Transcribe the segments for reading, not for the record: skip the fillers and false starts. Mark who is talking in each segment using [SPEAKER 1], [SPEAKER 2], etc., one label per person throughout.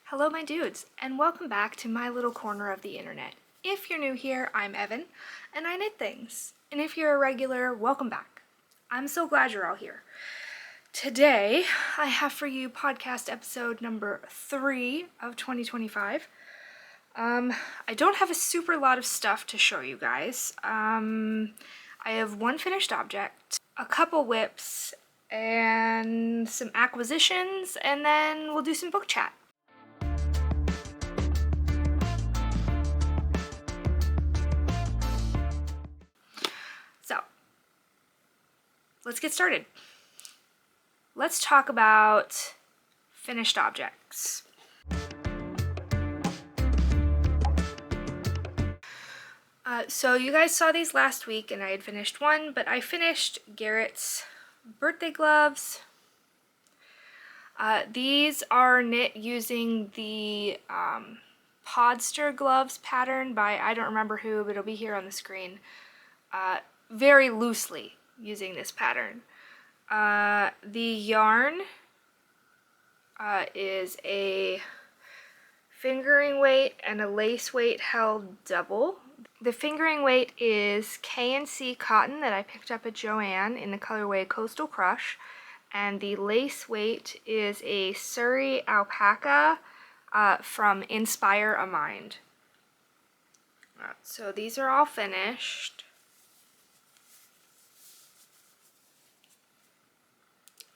[SPEAKER 1] Hello my dudes, and welcome back to my little corner of the internet. If you're new here, I'm Evan, and I knit things. And if you're a regular, welcome back. I'm so glad you're all here. Today, I have for you podcast episode number 3 of 2025. I don't have a super lot of stuff to show you guys. I have one finished object, a couple whips, and some acquisitions, and then we'll do some book chat. So, let's get started. Let's talk about finished objects. So you guys saw these last week and I had finished one, but I finished Garrett's birthday gloves. These are knit using the Podster gloves pattern by, I don't remember who, but it'll be here on the screen. Very loosely using this pattern. The yarn is a fingering weight and a lace weight held double. The fingering weight is K&C cotton that I picked up at Joann in the colorway Coastal Crush, and the lace weight is a Surrey alpaca from Inspire a Mind. So these are all finished.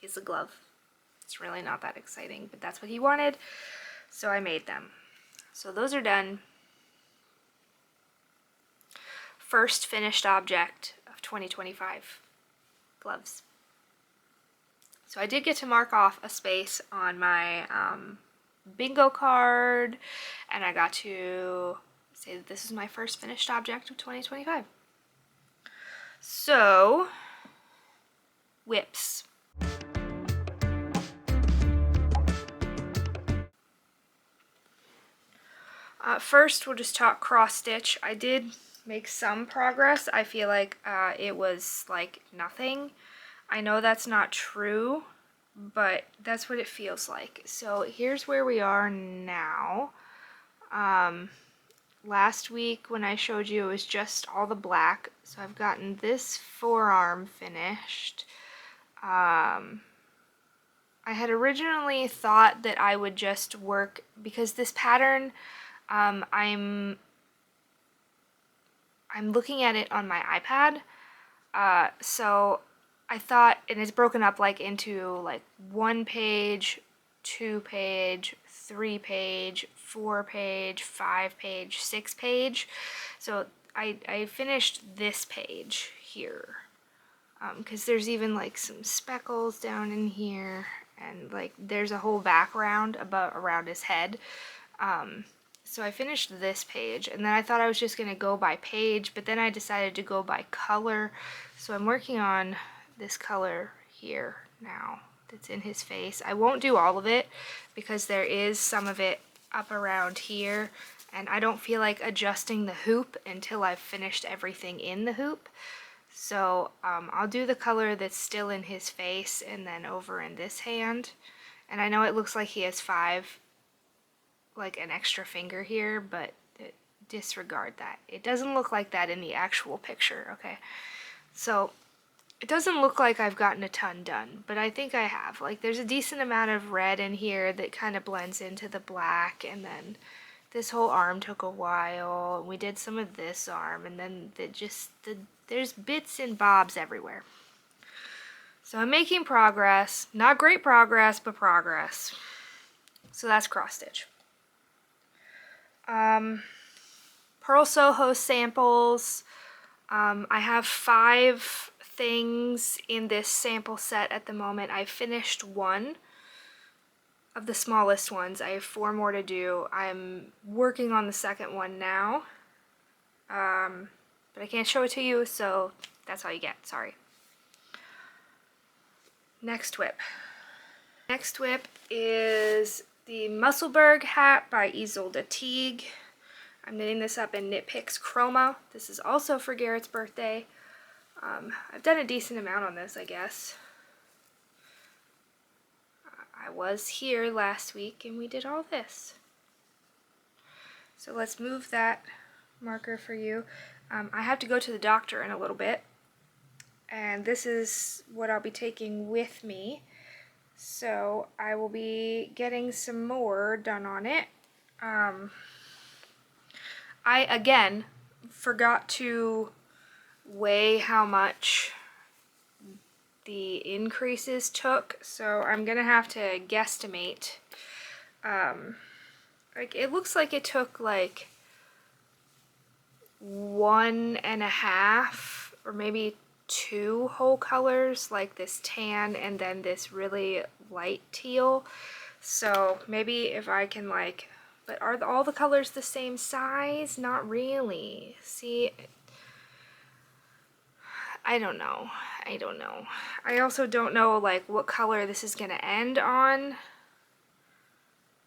[SPEAKER 1] Here's the glove. It's really not that exciting, but that's what he wanted, so I made them. So those are done. First finished object of 2025, gloves. So I did get to mark off a space on my bingo card, and I got to say that this is my first finished object of 2025. So, whips. First, we'll just talk cross stitch. I did make some progress. I feel like it was like nothing. I know that's not true, but that's what it feels like. So here's where we are now. Last week when I showed you, it was just all the black. So I've gotten this forearm finished. I had originally thought that I would just work, because this pattern, I'm looking at it on my iPad, so I thought, and it's broken up like into like 1 page, 2 page, 3 page, 4 page, 5 page, 6 page. So I finished this page here, because there's even like some speckles down in here, and like there's a whole background around his head. So I finished this page, and then I thought I was just going to go by page, but then I decided to go by color. So I'm working on this color here now that's in his face. I won't do all of it because there is some of it up around here, and I don't feel like adjusting the hoop until I've finished everything in the hoop. So I'll do the color that's still in his face and then over in this hand. And I know it looks like he has 5, like an extra finger here, but disregard that. It doesn't look like that in the actual picture, okay? So it doesn't look like I've gotten a ton done, but I think I have. Like there's a decent amount of red in here that kind of blends into the black, and then this whole arm took a while, and we did some of this arm, and then there's bits and bobs everywhere. So I'm making progress. Not great progress, but progress. So that's cross stitch. Purl Soho samples. I have 5 things in this sample set at the moment. I finished 1 of the smallest ones. I have 4 more to do. I'm working on the second one now. But I can't show it to you, so that's all you get. Sorry. Next whip. Next whip is the Musselburgh hat by Ysolda Teague. I'm knitting this up in Knit Picks Chroma. This is also for Garrett's birthday. I've done a decent amount on this, I guess. I was here last week and we did all this. So let's move that marker for you. I have to go to the doctor in a little bit, and this is what I'll be taking with me. So I will be getting some more done on it. I, again, forgot to weigh how much the increases took, so I'm gonna have to guesstimate. Like, it looks like it took like 1.5 or maybe 2 whole colors, like this tan and then this really light teal. So maybe if I can like, but are all the colors the same size? Not really. See, I don't know. I don't know. I also don't know like what color this is gonna end on.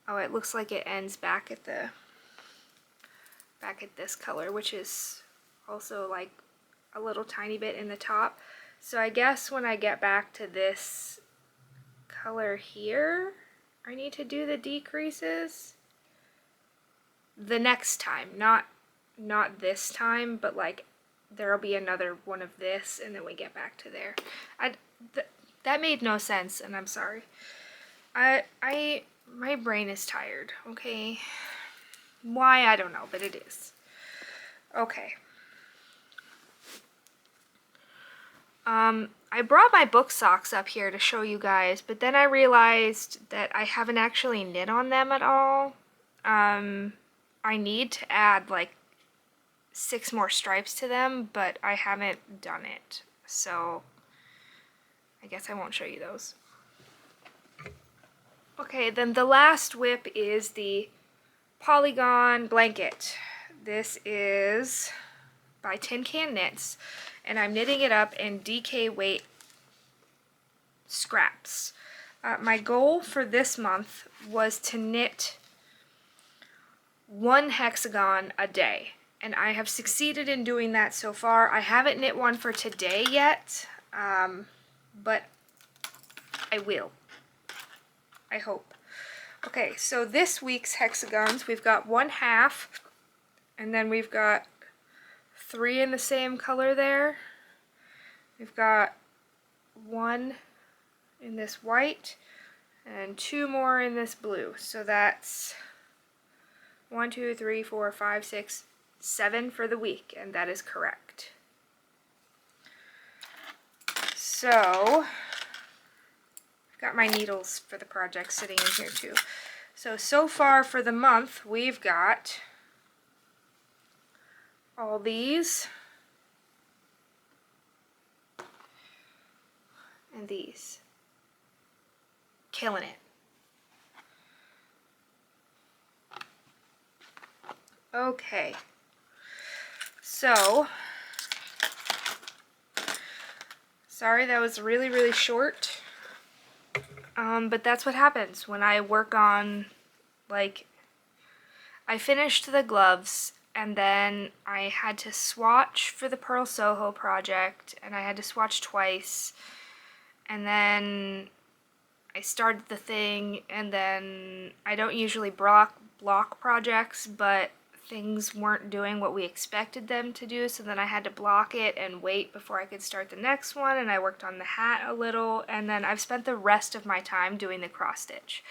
[SPEAKER 1] Oh, it looks like it ends back at this color, which is also like a little tiny bit in the top. So I guess when I get back to this color here, I need to do the decreases the next time, not this time, but like there'll be another one of this and then we get back to there. That made no sense, and I'm sorry. My brain is tired, okay? Why, I don't know, but it is. Okay. I brought my book socks up here to show you guys, but then I realized that I haven't actually knit on them at all. I need to add like 6 more stripes to them, but I haven't done it, so I guess I won't show you those. Okay, then the last whip is the Polygon blanket. This is by Tin Can Knits, and I'm knitting it up in DK weight scraps. My goal for this month was to knit 1 hexagon a day, and I have succeeded in doing that so far. I haven't knit one for today yet, but I will. I hope. Okay, so this week's hexagons, we've got 1/2, and then we've got 3 in the same color there. We've got 1 in this white, and 2 more in this blue. So that's 1, 2, 3, 4, 5, 6, 7 for the week, and that is correct. So got my needles for the project sitting in here too. So far for the month, we've got all these and these. Killing it. Okay. So, sorry that was really, really short. But that's what happens when I work on, like, I finished the gloves, and then I had to swatch for the Purl Soho project, and I had to swatch twice, and then I started the thing, and then I don't usually block projects, but things weren't doing what we expected them to do, so then I had to block it and wait before I could start the next one, and I worked on the hat a little, and then I've spent the rest of my time doing the cross stitch.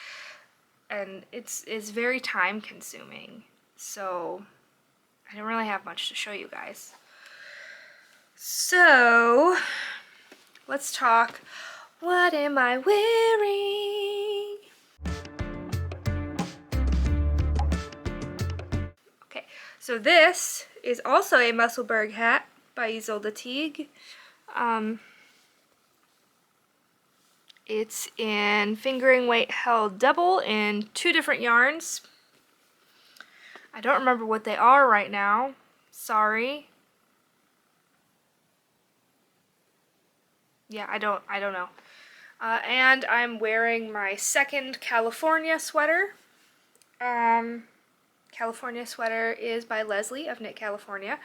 [SPEAKER 1] And it's very time consuming, so I don't really have much to show you guys. So, let's talk, what am I wearing? So this is also a Musselburgh hat by Ysolda Teague. It's in fingering weight held double in 2 different yarns. I don't remember what they are right now. Sorry. Yeah, I don't know. And I'm wearing my second California sweater. California sweater is by Leslie of Knit California.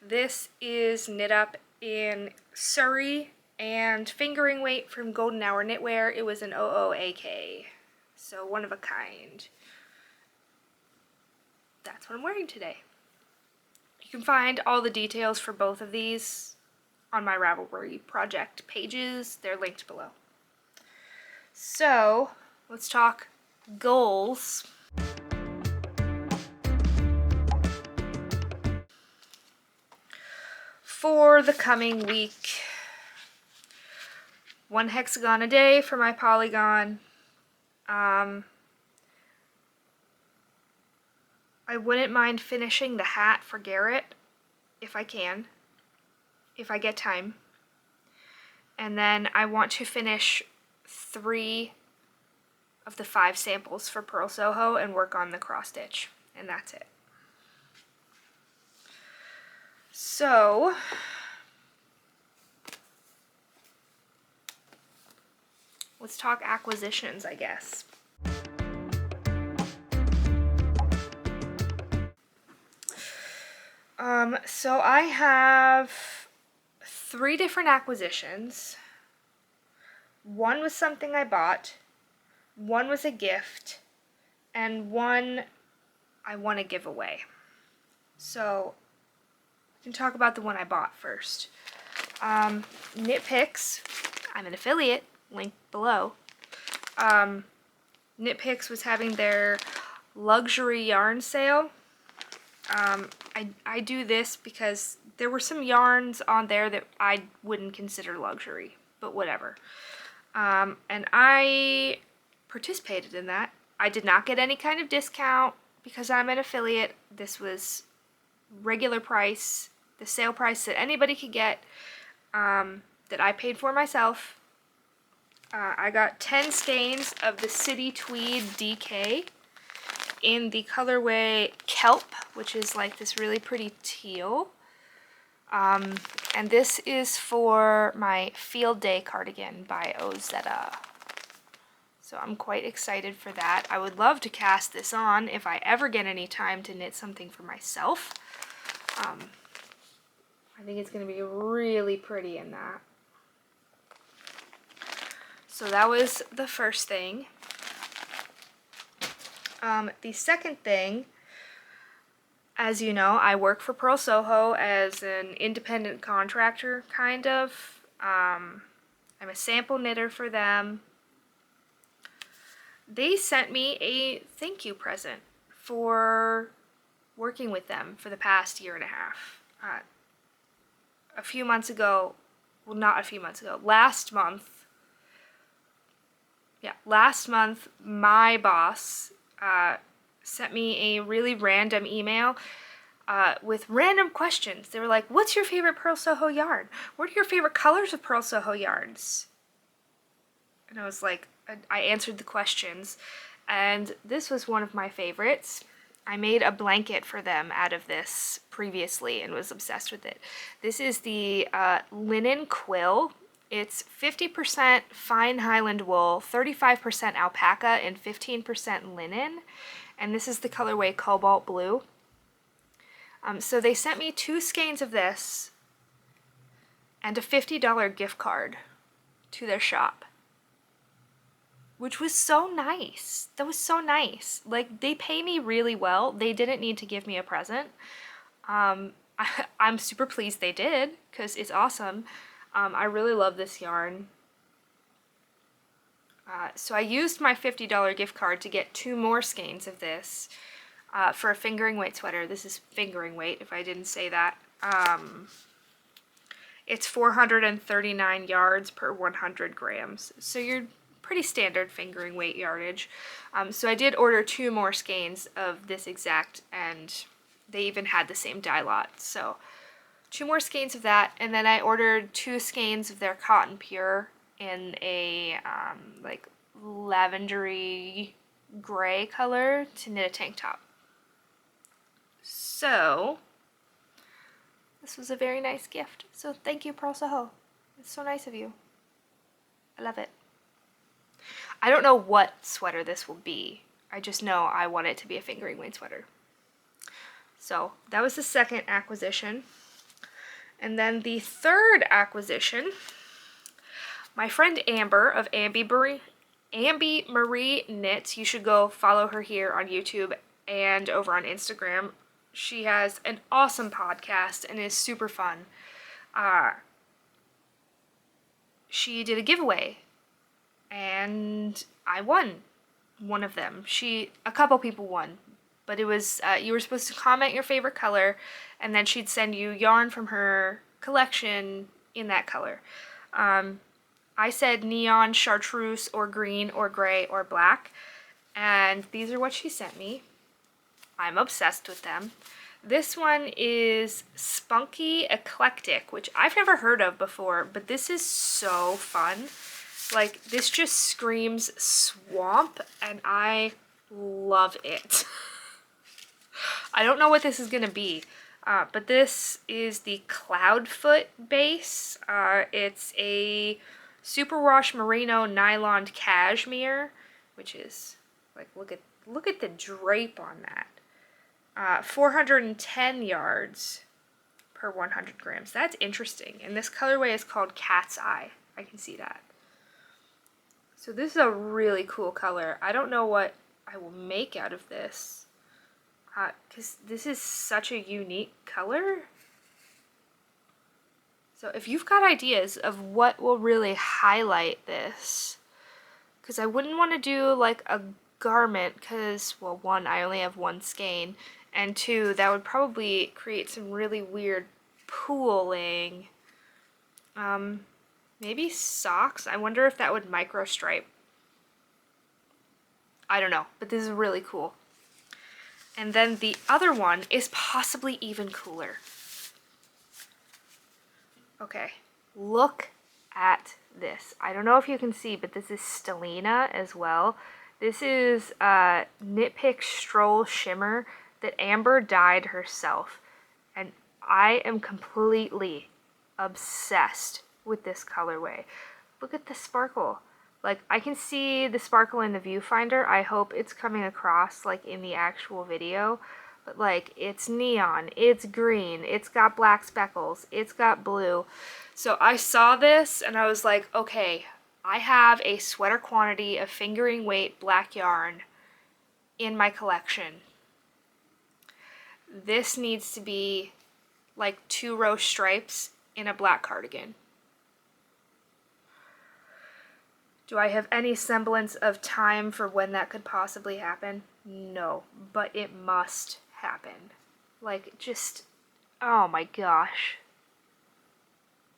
[SPEAKER 1] This is knit up in Surrey and fingering weight from Golden Hour Knitwear. It was an OOAK, so one of a kind. That's that's what I'm wearing today. You can find all the details for both of these on my Ravelry project pages. They're linked below. So let's talk goals. For the coming week, 1 hexagon a day for my Polygon. I wouldn't mind finishing the hat for Garrett if I can, if I get time. And then I want to finish 3 of the 5 samples for Purl Soho and work on the cross stitch, and that's it. So let's talk acquisitions, I guess. So I have 3 different acquisitions. One was something I bought, one was a gift, and one I want to give away. So we can talk about the one I bought first. Knit Picks, I'm an affiliate, link below. Knit Picks was having their luxury yarn sale. I do this because there were some yarns on there that I wouldn't consider luxury, but whatever. And I participated in that. I did not get any kind of discount because I'm an affiliate. This was regular price, the sale price that anybody could get, that I paid for myself. I got 10 skeins of the City Tweed DK in the colorway Kelp, which is like this really pretty teal. And this is for my Field Day cardigan by Ysolda. So I'm quite excited for that. I would love to cast this on if I ever get any time to knit something for myself. I think it's going to be really pretty in that. So that was the first thing. The second thing, as you know, I work for Purl Soho as an independent contractor, kind of. I'm a sample knitter for them. They sent me a thank you present for working with them for the past year and a half. A few months ago, well, not a few months ago, last month, my boss sent me a really random email with random questions. They were like, what's your favorite Purl Soho yarn? What are your favorite colors of Purl Soho yarns? And I was like, I answered the questions, and this was one of my favorites. I made a blanket for them out of this previously and was obsessed with it. This is the Linen Quill. It's 50% fine Highland wool, 35% alpaca, and 15% linen. And this is the colorway Cobalt Blue. So they sent me 2 skeins of this and a $50 gift card to their shop, which was so nice. That was so nice. Like, they pay me really well. They didn't need to give me a present. I'm super pleased they did, because it's awesome. I really love this yarn. So I used my $50 gift card to get 2 more skeins of this for a fingering weight sweater. This is fingering weight, if I didn't say that. It's 439 yards per 100 grams. So you're pretty standard fingering weight yardage. So I did order 2 more skeins of this exact, and they even had the same dye lot. So 2 more skeins of that, and then I ordered 2 skeins of their Cotton Pure in a like lavendery gray color to knit a tank top. So this was a very nice gift. So thank you, Purl Soho. It's so nice of you. I love it. I don't know what sweater this will be. I just know I want it to be a fingering weight sweater. So that was the second acquisition. And then the third acquisition, my friend Amber of Ambi Marie Knits, you should go follow her here on YouTube and over on Instagram. She has an awesome podcast and is super fun. She did a giveaway and I won one of them. A couple people won, but it was, you were supposed to comment your favorite color and then she'd send you yarn from her collection in that color. I said neon, chartreuse, or green, or gray, or black, and these are what she sent me. I'm obsessed with them. This one is Spunky Eclectic, which I've never heard of before, but this is so fun. Like, this just screams swamp, and I love it. I don't know what this is gonna be, but this is the Cloudfoot base. It's a superwash merino nylon cashmere, which is like, look at the drape on that. 410 yards per 100 grams. That's interesting. And this colorway is called Cat's Eye. I can see that. So this is a really cool color. I don't know what I will make out of this, because this is such a unique color. So if you've got ideas of what will really highlight this, because I wouldn't want to do like a garment, because, well, one, I only have one skein, and two, that would probably create some really weird pooling. Maybe socks? I wonder if that would micro stripe. I don't know, but this is really cool. And then the other one is possibly even cooler. Okay, look at this. I don't know if you can see, but this is Stellina as well. This is Knitpick Stroll Shimmer that Amber dyed herself. And I am completely obsessed with this colorway. Look at the sparkle. Like, I can see the sparkle in the viewfinder. I hope it's coming across like in the actual video. But like, it's neon, it's green, it's got black speckles, it's got blue. So I saw this and I was like, okay, I have a sweater quantity of fingering weight black yarn in my collection. This needs to be like 2-row stripes in a black cardigan. Do I have any semblance of time for when that could possibly happen? No, but it must happen. Like, just, oh my gosh.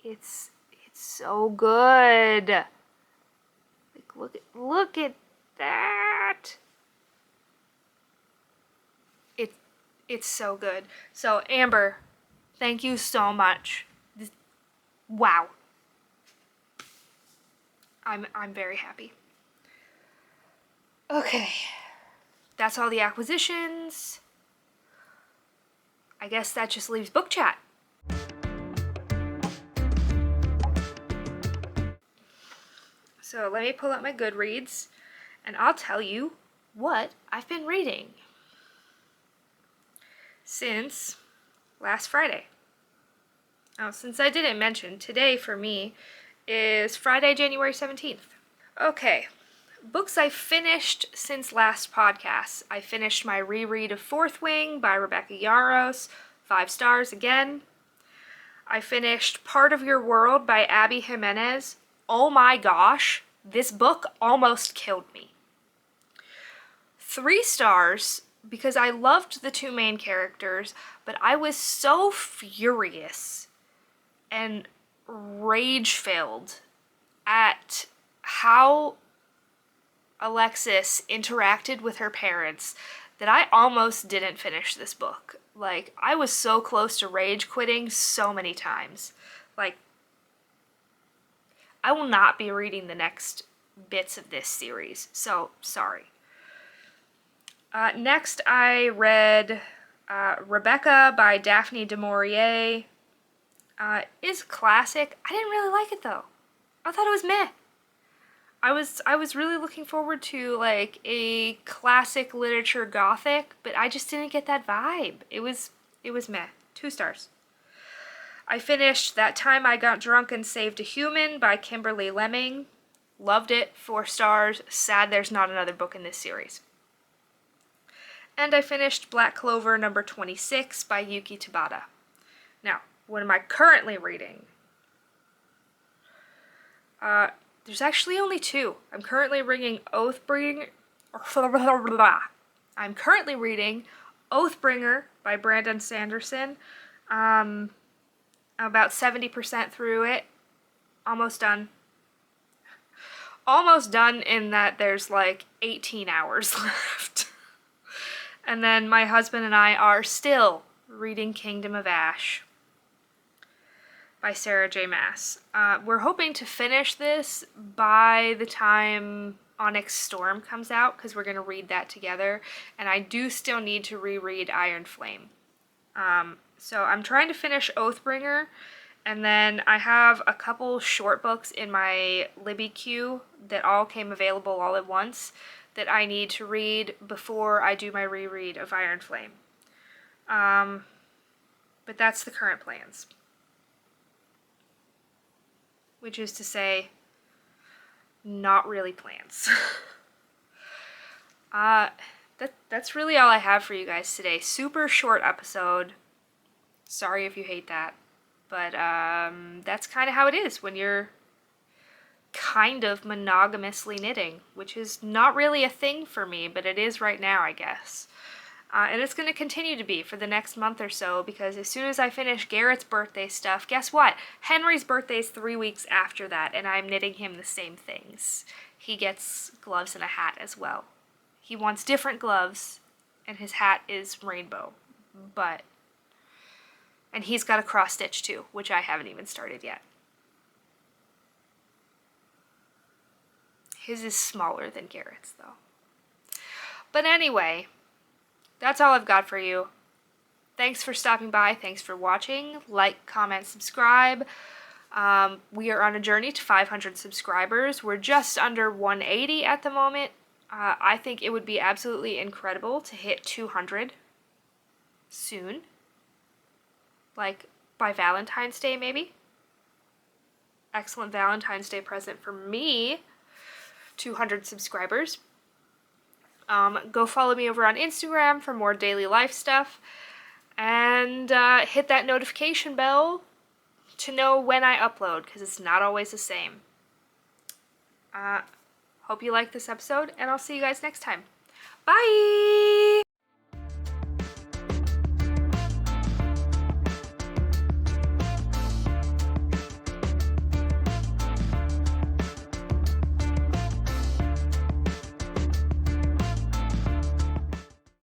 [SPEAKER 1] It's so good. Like, look at that. It's so good. So Amber, thank you so much. Wow. I'm very happy. Okay. That's all the acquisitions. I guess that just leaves book chat. So let me pull up my Goodreads and I'll tell you what I've been reading since last Friday. Now, since I didn't mention, today for me is Friday, January 17th. Okay, books I finished since last podcast. I finished my reread of Fourth Wing by Rebecca Yarros, 5 stars again. I finished Part of Your World by Abby Jimenez. Oh my gosh, this book almost killed me. 3 stars because I loved the 2 main characters, but I was so furious and rage-filled at how Alexis interacted with her parents that I almost didn't finish this book. Like, I was so close to rage quitting so many times. Like, I will not be reading the next bits of this series, so sorry. Next, I read Rebecca by Daphne du Maurier. Is classic. I didn't really like it though. I thought it was meh. I was really looking forward to like a classic literature gothic, but I just didn't get that vibe. It was meh. 2 stars. I finished That Time I Got Drunk and Saved a Human by Kimberly Lemming. Loved it. 4 stars. Sad there's not another book in this series. And I finished Black Clover number 26 by Yuki Tabata. Now, what am I currently reading? There's actually only two. I'm currently reading Oathbringer. I'm currently reading Oathbringer by Brandon Sanderson. I'm about 70% through it. Almost done. Almost done in that there's like 18 hours left. And then my husband and I are still reading Kingdom of Ash by Sarah J. Maas. We're hoping to finish this by the time Onyx Storm comes out, because we're going to read that together. And I do still need to reread Iron Flame. So I'm trying to finish Oathbringer, and then I have a couple short books in my Libby queue that all came available all at once that I need to read before I do my reread of Iron Flame. But that's the current plans. Which is to say, not really plans. That's really all I have for you guys today. Super short episode. Sorry if you hate that. But that's kind of how it is when you're kind of monogamously knitting, which is not really a thing for me, but it is right now, I guess. And it's going to continue to be for the next month or so, because as soon as I finish Garrett's birthday stuff, guess what? Henry's birthday is 3 weeks after that, and I'm knitting him the same things. He gets gloves and a hat as well. He wants different gloves, and his hat is rainbow. And he's got a cross stitch too, which I haven't even started yet. His is smaller than Garrett's though. But anyway, that's all I've got for you. Thanks for stopping by. Thanks for watching. Like, comment, subscribe. We are on a journey to 500 subscribers. We're just under 180 at the moment. I think it would be absolutely incredible to hit 200 soon. Like by Valentine's Day, maybe. Excellent Valentine's Day present for me. 200 subscribers. Go follow me over on Instagram for more daily life stuff. And hit that notification bell to know when I upload, because it's not always the same. Hope you liked this episode, and I'll see you guys next time. Bye!